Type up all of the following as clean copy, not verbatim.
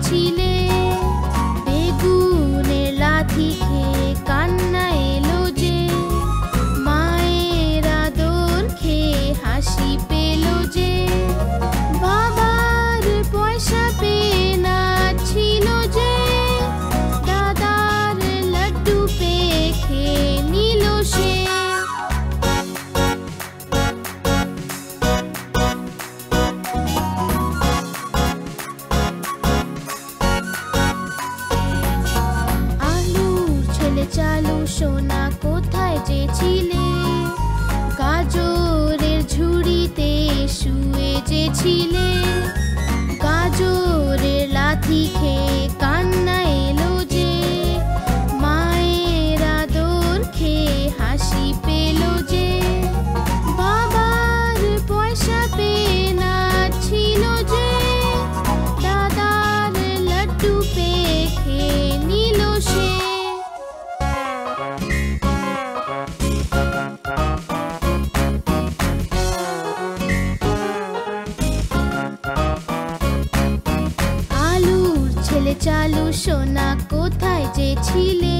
চেয়েছিলে, বেগুনের লাথি খেয়ে কান্না এলো যে, মায়ের আদর খেয়ে হাসি পেল যে, বাবার পয়সা পেয়ে নাচছিল যে, দাদার লাড্ডু পেয়ে খেয়ে নিল সে। চালু সোনা কোথায় যে ছিলে, গাজরের ঝুড়িতে শুয়ে যে ছিলে, গাজরের লাথি খেয়ে কান্না এলো যে, মায়ের আদর খেয়ে হাসি পেল যে, বাবার পয়সা পেয়ে নাচছিল যে, দাদার লাড্ডু পেয়ে খেয়ে নিল সে। চালু সোনা কোথায় যে ছিলে,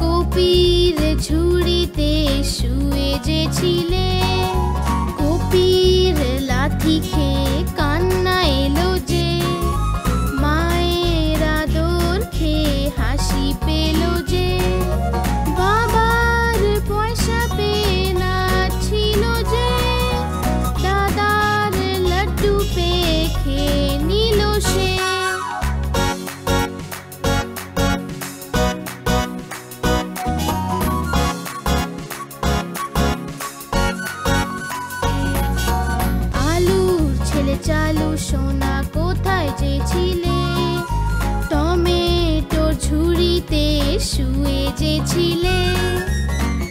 কপির ঝুড়িতে শুয়ে যে ছিলে, কপির লাথি খেয়ে কান্না এলো যে, মায়ের আদর খেয়ে হাসি পেল যে, বাবার পয়সা পেয়ে নাচছিল যে, দাদার লাড্ডু পেয়ে খেয়ে নিল সে। চালু সোনা কোথায় যে ছিলে, টমেটোর ঝুড়িতে শুয়ে যে ছিলে,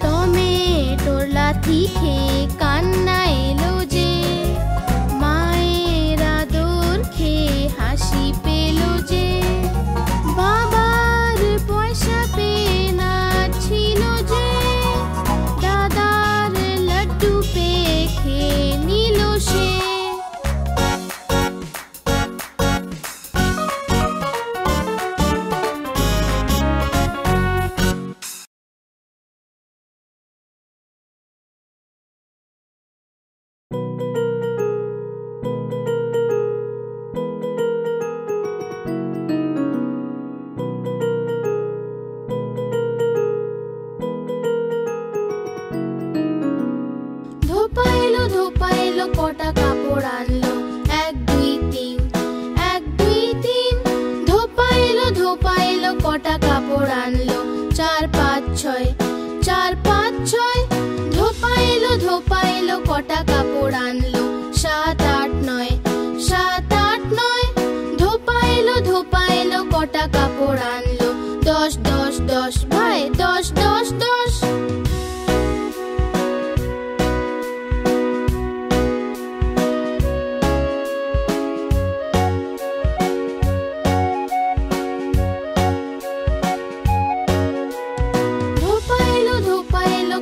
টমেটোর লাথি খেয়ে কান্না এলো যে, মায়ের আদর খেয়ে হাসি পেল যে, বাবার পয়সা পেয়ে নাচছিল যে, দাদার লাড্ডু পেয়ে খেয়ে নিল সে। কটা কাপড় আনলো, 1 2 3, 1 2 3, ধোপা এলো কটা কাপড় আনলো, 4 5 6, 4 5 6, ধোপা এলো কটা কাপড় আনলো, 7 8 9, 7 8 9, ধোপা এলো কটা কাপড় আনলো, 10 10 10, ভাই 10 10 10।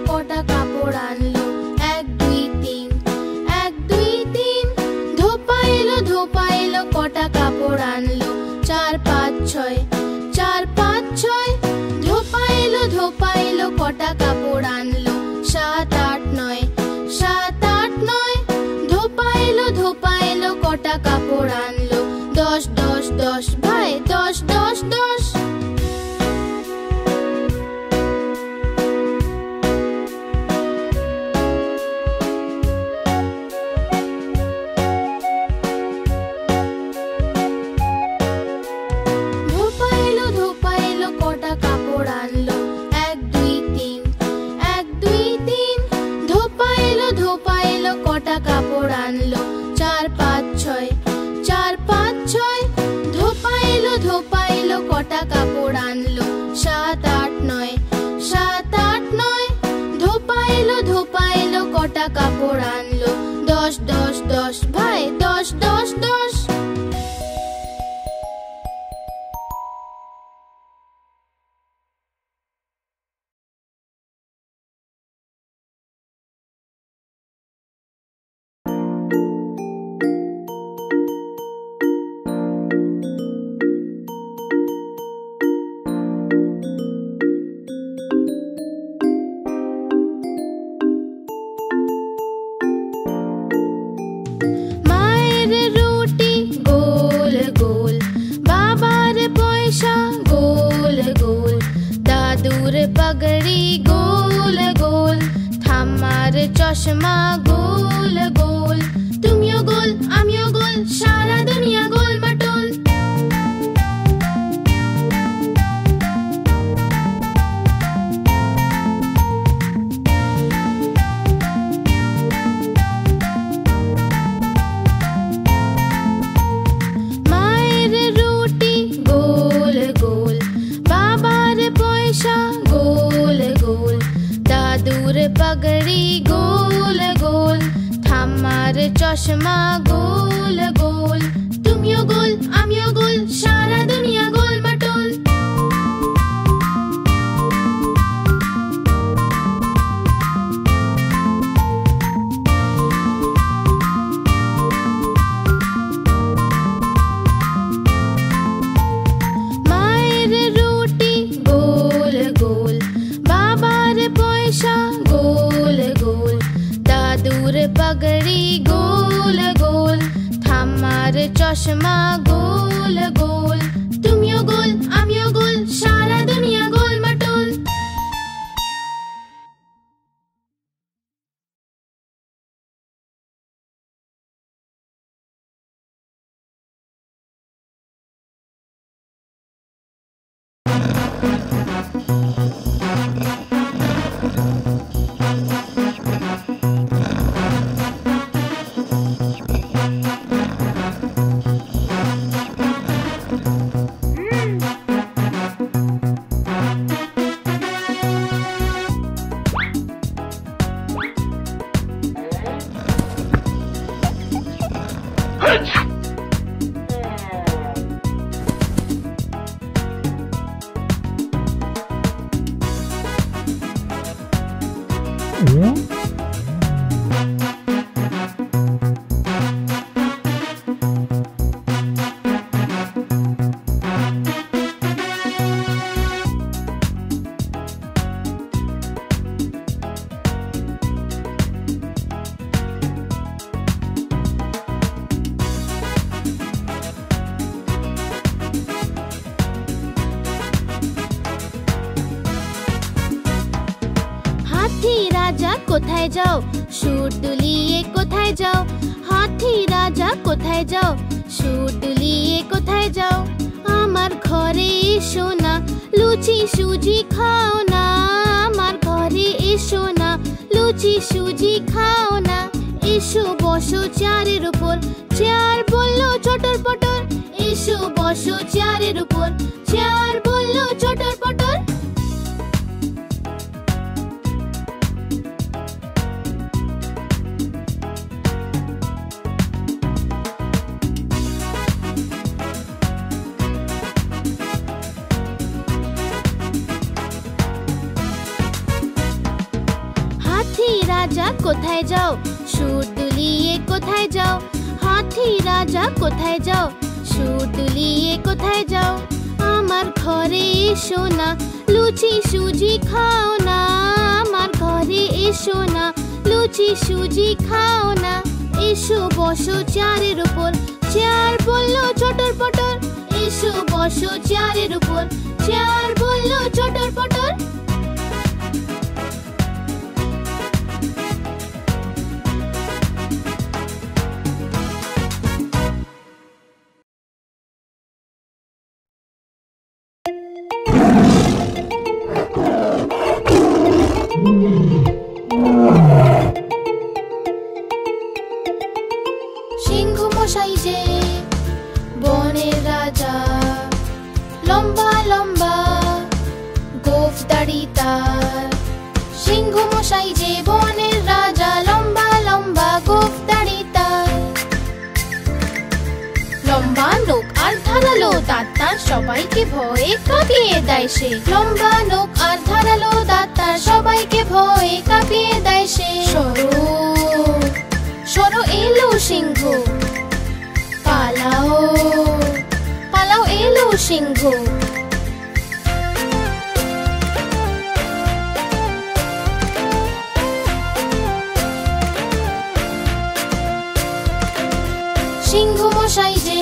কটা কাপড় আনলো, 1 2 3, 1 2 3, ধোপা এলো কটা কাপড় আনলো, 4 5 6, 4 5 6, ধোপা এলো কটা কাপড় আনলো, 7 8 9, 7 8 9, ধোপা এলো কটা কাপড় আনলো, 10 10 10, ভাই 10 10 10। কাপড় আনলো, 4 5 6, 4 5 6, ধোপা এলো কটা কাপড় আনলো, 7 8 9, 7 8 9, ধোপা এলো কটা কাপড় আনলো, 10 10 10, ভাই 10 10 10। पगड़ी गोल गोल, थामार चश्मा गोल गोल। तुमियो गोल आमियो गोल, सारा दुनिया गोल मटोल। माয়ের রুটি গোল গোল, বাবার পয়সা গোল গোল, দাদুর पगड़ी गोल गोल, थामार चश्मा गोल गोल। तुमियो गोल आमियो गोल, सारा दुनिया गोल मटोल। মায়ের রুটি গোল গোল, বাবার পয়সা গোল গোল, দাদুর पगड़ी गोल गोल, थामार चश्मा गोल गोल। तुमियो गोल आमियो गोल, सारा दुनिया गोल मटोल। হাতি রাজা কোথায় যাও, সুর তুলিয়ে কোথায় যাও? হাতি রাজা কোথায় যাও, সুর তুলিয়ে কোথায় যাও? আমার ঘরে এসো না, লুচি সুজি খাও না। আমার ঘরে এসো না, লুচি সুজি খাও না। এসো বসো চেয়ারের উপর, চেয়ার বললো চটর পটর। এসো বসো চেয়ারের উপর, চেয়ার বললো চটর পটর। হাতি রাজা কোথায় যাও, সুর তুলিয়ে কোথায় যাও? হাতি রাজা কোথায় যাও, সুর তুলিয়ে কোথায় যাও? আমার ঘরে এসো না, লুচি সুজি খাও না। আমার ঘরে এসো না, লুচি সুজি খাও না। এসো বসো চেয়ারের উপর, চেয়ার বললো চটর পটর। এসো বসো চেয়ারের উপর, চেয়ার বললো চটর পটর। সিংহ মশাই যে বনের রাজা, লম্বা লম্বা গোঁফ দাড়ি তার। সিংহ মশাই যে বনের রাজা, লম্বা লম্বা গোঁফ দাড়ি তার। লম্বা নখ আর ধারালো দাঁত তার, সবাইকে ভয়ে কাঁপিয়ে দেয় সে। লম্বা নখ আর ধারালো দাঁত তার, সবাইকে ভয়ে কাঁপিয়ে দেয় সে। সরো সরো এলো সিংহ, পালাও পালাও এলো সিংহ। সিংহ মশাই যে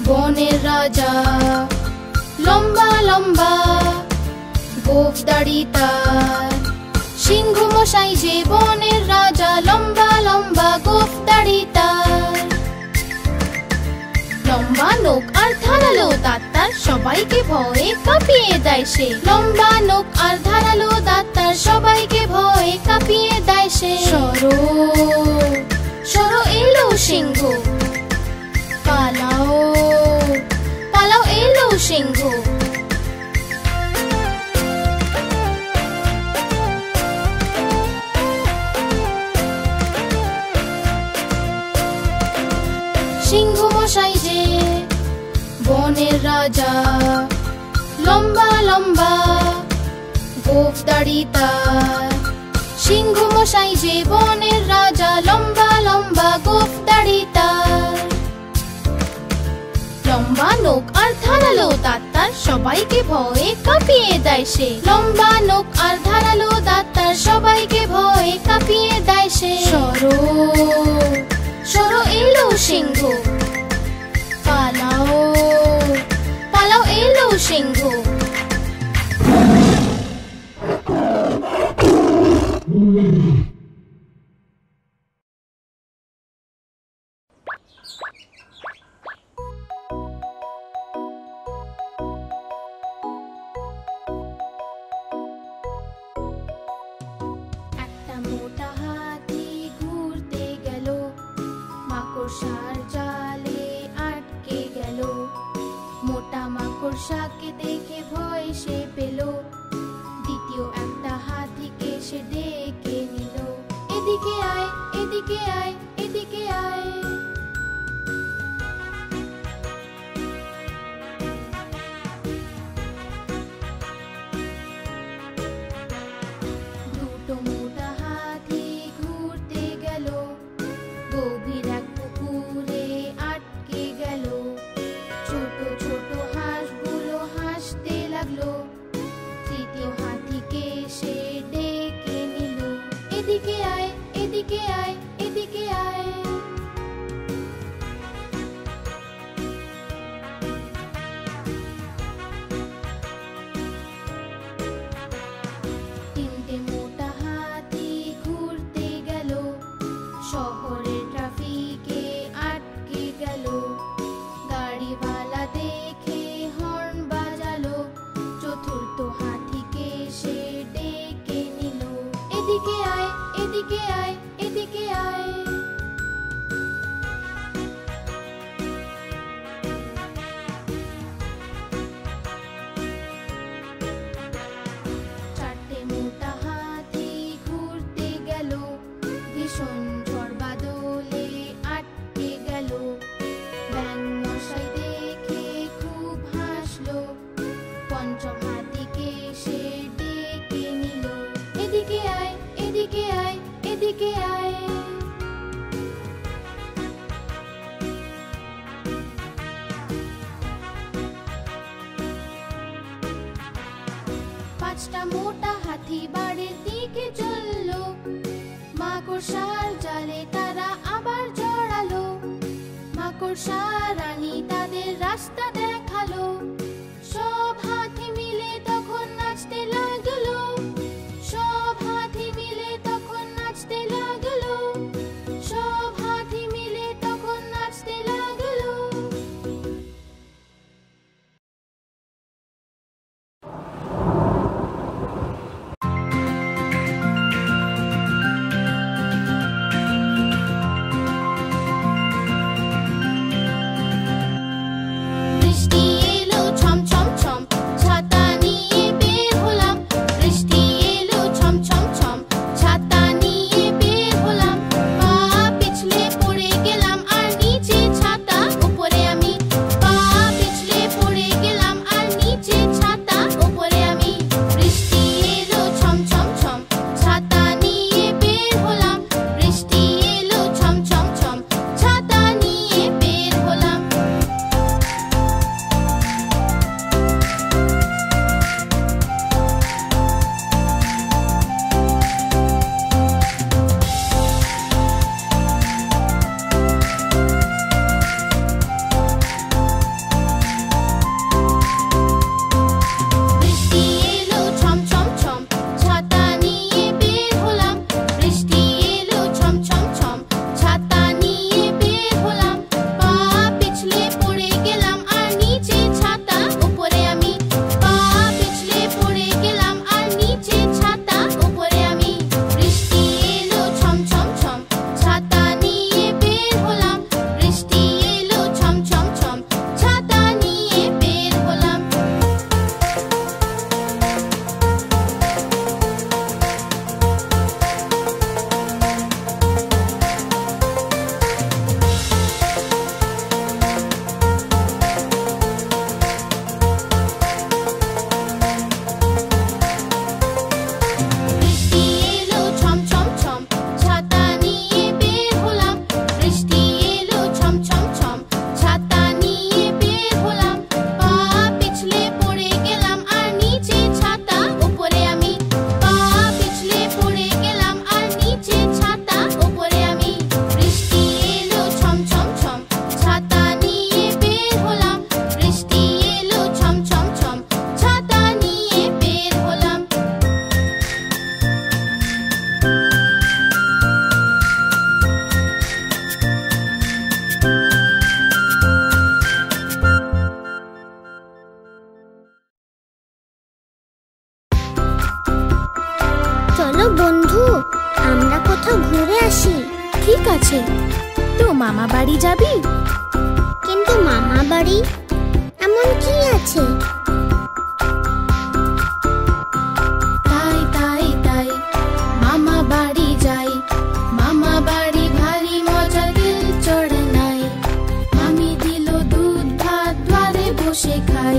বনের রাজা, লম্বা লম্বা গোঁফদাড়ি তার। সিংহ মশাই যে বনের রাজা, লম্বা লম্বা গোঁফদাড়ি তার। লম্বা নখ আর ধারালো দাঁত তার, সবাইকে ভয়ে কাঁপিয়ে দেয় সে। লম্বা নখ আর ধারালো দাঁত তার, সবাইকে ভয়ে কাঁপিয়ে দেয় সে। সরো সরো এলো সিংহ, পালাও পালাও এলো সিংহ। সিংহ মশাই যে বনের রাজা, লম্বা লম্বা গোঁফদাড়ি তার। সিংহ মশাই যে বনের রাজা, লম্বা লম্বা গোঁফদাড়ি তার। লম্বা নখ আর ধারালো দাঁত তার, সবাইকে ভয়ে কাঁপিয়ে দেয় সে। লম্বা নখ আর ধারালো দাঁত তার, সবাইকে ভয়ে কাঁপিয়ে দেয় সে। সরো সরো এলো সিংহ, পালাও পালাও এলো সিংহ। একটা মোটা হাতি ঘুরতে গেল, মাকড়সার জালে আটকে গেল। মোটা মাকড়সাকে দেখে ভয় সে পেল, দ্বিতীয় একটা হাতিকে সে ডেকে নিল। এদিকে আয় এদিকে আয় এদিকে আয়। দুটো মোটা হাতি ঘুরতে গেল, গভীর এক পুকুরে আটকে গেল। ছোট ছোট হাঁসগুলো হাসতে লাগলো, তৃতীয় হাতিকে সে ডেকে নিল। এদিকে আয় এদিকে আয় এদিকে আয়। তিনটে মোটা হাতি ঘুরতে গেল, শহরের ট্রাফিকে আটকে গেল। গাড়িওয়ালা দেখে হর্ন বাজালো, চতুর্থ হাতিকে সে ডেকে নিল। এদিকে আয় এদিকে আয় এদিকে আয়। চারটে মোটা হাতি ঘুরতে গেল, ভীষণ ঝড় বাদলে আটকে গেল। ব্যাঙ মশাই দেখে খুব হাসলো, পঞ্চম হাতিকে সে ডেকে নিল। এদিকে আয় এদিকে আয় এদিকে আয়। পাঁচটা মোটা হাতি বাড়ির দিকে চললো, মাকড়সার জালে তারা আবার জড়ালো। মাকড়সা রানী তাদের রাস্তা দেখালো, সব হাতি মিলে তখন নাচতে লাগলো। সব হাতি মিলে তখন নাচতে লাগলো। সব হাতি মিলে তখন নাচতে লাগলো। আছে, তো মামা বাড়ি যাবি? কিন্তু মামা বাড়ি এমন কি আছে? তাই তাই তাই মামা বাড়ি যাই, মামা বাড়ি ভারী মজা দিল চড়ে নাই। মামি দিল দুধ ভাত দ্বারে বসে খাই।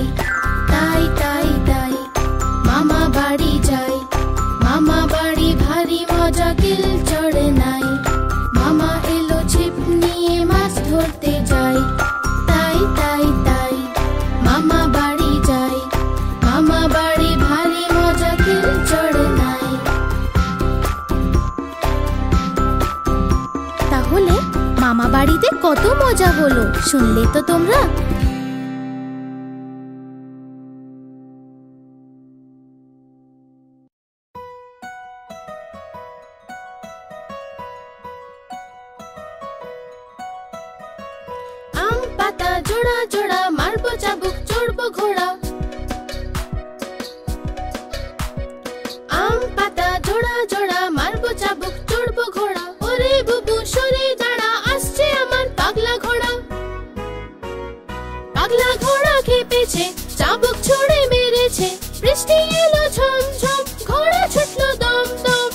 তাই তাই তাই মামা বাড়ি যাই, মামা বাড়ি ভারী মজা দিল চড়ে নাই। মামা এলো ছিপ নিয়ে মাছ ধরতে যাই। তাই তাই তাই মামা বাড়ি যাই, মামা বাড়ি ভারী মজা দিল চড়ে নাই। তাহলে মামা বাড়িতে কত মজা হলো শুনলে তো তোমরা? আম পাতা জোড়া জোড়া মারবো চাবুক চড়বো ঘোড়া। আম পাতা জোড়া জোড়া মারবো চাবুক চড়বো ঘোড়া। ওরে বুবু সরে দাঁড়া, আসছে আমার পাগলা ঘোড়া। পাগলা ঘোড়া খেপেছে, চাবুক ছুড়ে মেরেছে। বৃষ্টি এলো ঝম ঝম, ঘোড়া ছুটলো দম দম।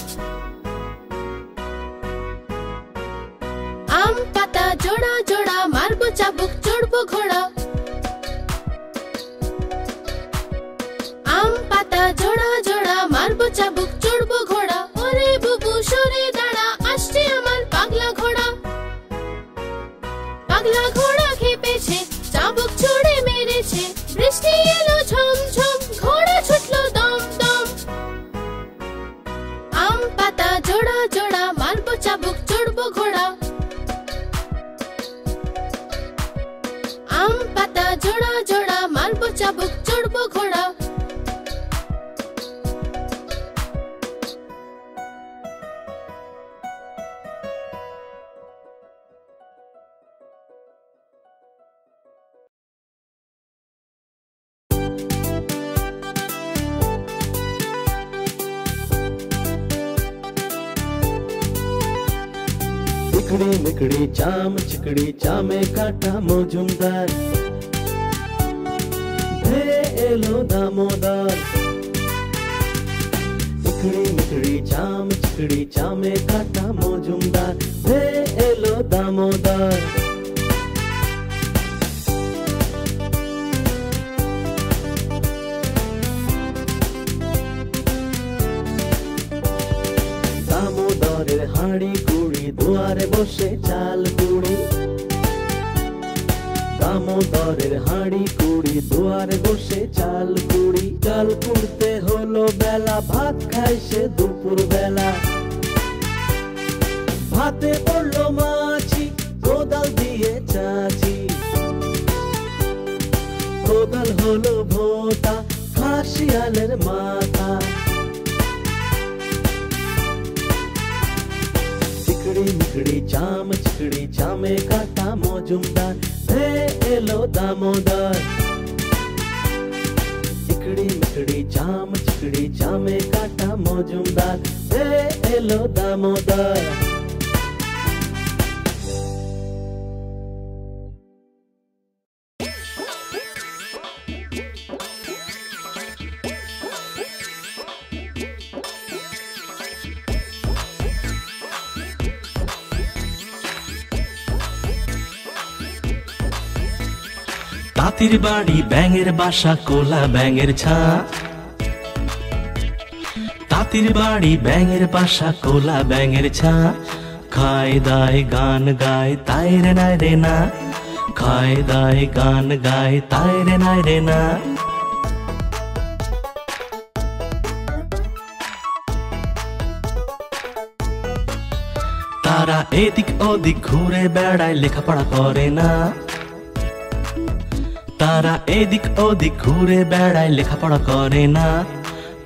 আম পাতা জোড়া জোড়া মারবো চাবুক চড়বো ঘোড়া। আম পাতা জোড়া জোড়া মারবো চাবুক চড়বো ঘোড়া। ওরে বুবু সরে দাঁড়া, আসছে আমার পাগলা ঘোড়া। পাগলা ঘোড়া খেপেছে, চাবুক ছুড়ে মেরেছে। বৃষ্টি এলো ঝম ঝম, ঘোড়া ছুটলো দম দম। আম পাতা জোড়া জোড়া মারবো চাবুক চড়বো ঘোড়া। আম পাতা জোড়া জোড়া মারবো চাবুক চড়বো ঘোড়া। चिकड़ी मिकड़ी चाम चिकड़ी चामे काटा मौजूमदार। भे एलो दामोदर। चिकड़ी मिकड़ी चाम चिकड़ी चामे काटा मौजूमदार। भे एलो दामोदर। দামোদরের হাঁড়ি কুড়ি দুয়ারে বসে চাল কুড়ি। দামোদরের হাঁড়ি কুড়ি দুয়ারে বসে চাল কুড়ি। চাল কুড়তে হলো বেলা, ভাত খাই সে দুপুর বেলা। ভাতে পড়লো মাছি, কোদাল দিয়ে চাচি। কোদাল হলো ভোঁতা, খাসিয়ালের মাথা। चिकड़ी मिकड़ी चाम चिकड़ी चामे काटा मौजूमदार। भे एलो दामोदर। चिकड़ी मिकड़ी चाम चिकड़ी चामे काटा मौजूमदार। भे एलो दामोदर। তাঁতির বাড়ি ব্যাঙের বাসা কোলা ব্যাঙের ছা। তাঁতির বাড়ি ব্যাঙের বাসা কোলা ব্যাঙের ছা। খায় দায় গান গায় তাই রে নাই রে না। খায় দায় গান গায় তাই রে নাই রে না। তারা এদিক ওদিক ঘুরে বেড়ায়, লেখাপড়া করে না। তারা এদিক ওদিক ঘুরে বেড়ায়, লেখাপড়া করে না।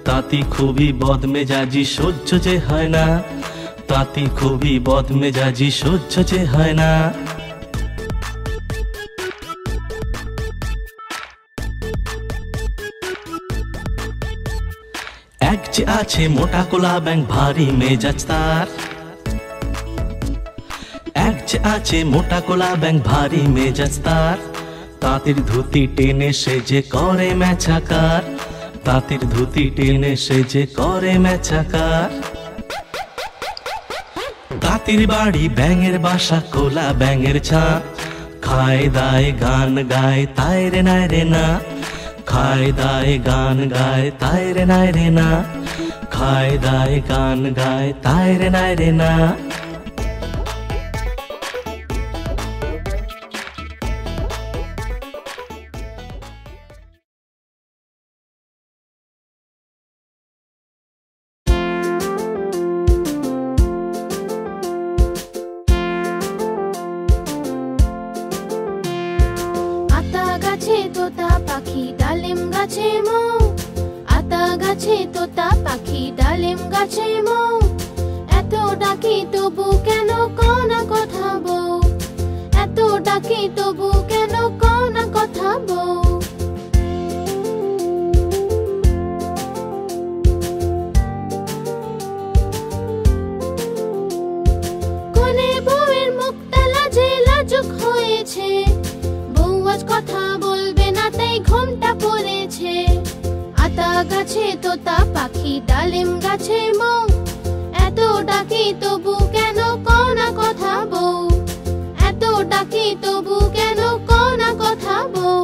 তাঁতি খুবই বদমেজাজি, সহ্য যে হয় না। তাঁতি খুবই বদমেজাজি, সহ্য যে হয় না। এক যে আছে মোটা কোলা ব্যাঙ, ভারী মেজাজ তার। কাছে আছে মোটা কোলা ব্যাং ভারী মেজাজ তার, তাঁতির ধুতি টেনে সে যে করে মেছাকার, তাঁতির ধুতি টেনে সে যে করে মেছাকার। তাঁতির বাড়ি ব্যাঙের বাসা কোলা ব্যাঙের ছা, খায় দায় গান গায় তাই রে নাই রে না, খায় দায় গান গায় তাই রে নাই রে না, খায় দায় গান গায় তাই রে নাই রে না। আতা গাছে তোতা পাখি ডালিম গাছে মৌ, আতা গাছে তোতা পাখি ডালিম গাছে মৌ, এত ডাকি তবু কেন কও না কথা বউ, এত ডাকি তবু কেন কও না কথা বউ। কোনে বউয়ের মুখটা লাজে লাজুক হয়েছে, বউ আজ কথা বলবে না তাই ঘোমটা পড়েছে। আতা গাছে তোতা পাখি ডালিম গাছে মৌ, এত ডাকি তবু কেন কও না কথা বউ, এত ডাকি তবু কেন কও না কথা বউ।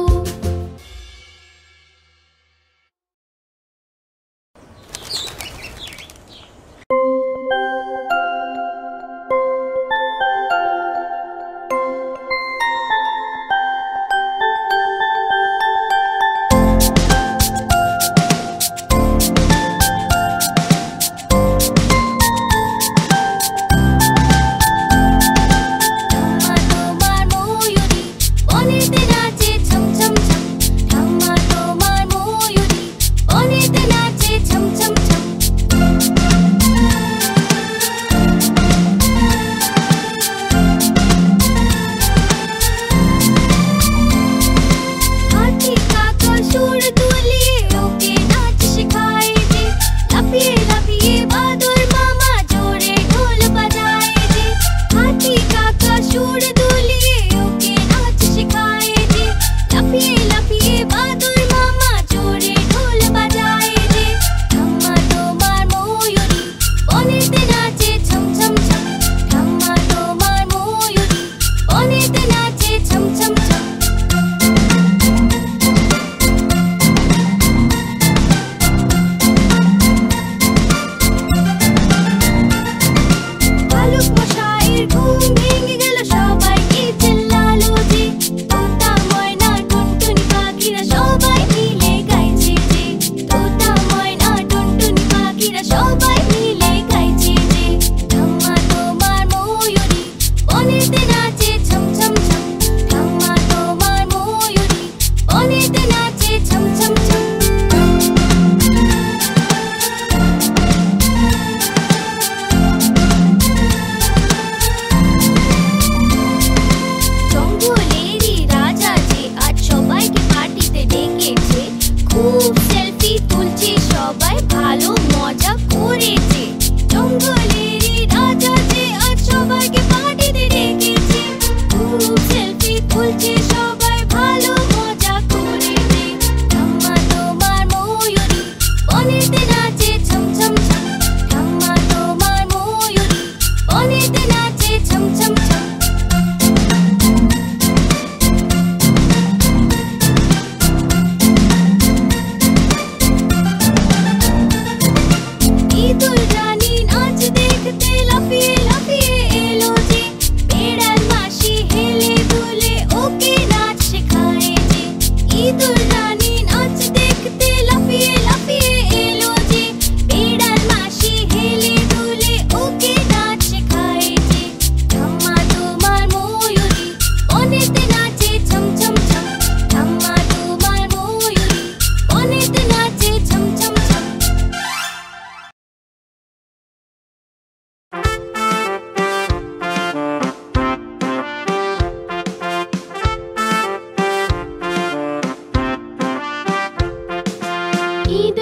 ঈদ